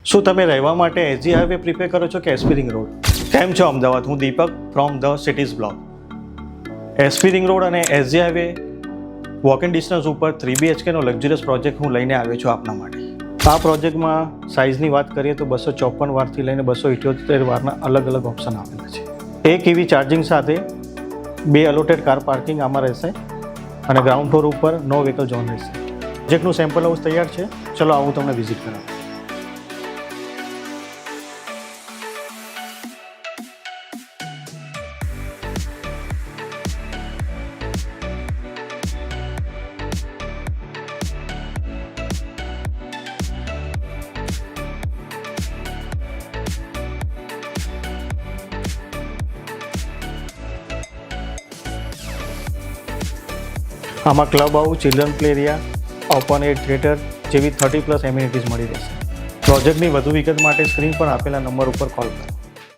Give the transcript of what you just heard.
શું તમે રહેવા માટે એસજી હાઈવે પ્રિફર કરો છો કે એસપી રિંગ રોડ? કેમ છો અમદાવાદ? હું Deepak from the cities blog. SP ring road અને SG highway walk in distance ઉપર 3 BHKનો લક્ઝરિયસ પ્રોજેક્ટ હું લઈને આવ્યો છું આપના માટે. આ પ્રોજેક્ટમાં સાઇઝની વાત કરીએ તો 254 વારથી લઈને 278 વારના અલગ અલગ ઓપ્શન આપેલા છે. એક EV ચાર્જિંગ સાથે 2 અલોટેડ કાર પાર્કિંગ આમાં રહેશે અને ગ્રાઉન્ડ ફ્લોર ઉપર નો વ્હીકલ ઝોન રહેશે. પ્રોજેક્ટનું સેમ્પલ હાઉસ તૈયાર છે. ચલો આવું તમને વિઝિટ કરાવું. આમાં club house, children play area, open air theatre જેવી 30+ એમ્યુનિટીઝ મળી રહેશે. પ્રોજેક્ટની વધુ વિગત માટે સ્ક્રીન પર આપેલા નંબર ઉપર કોલ કરો.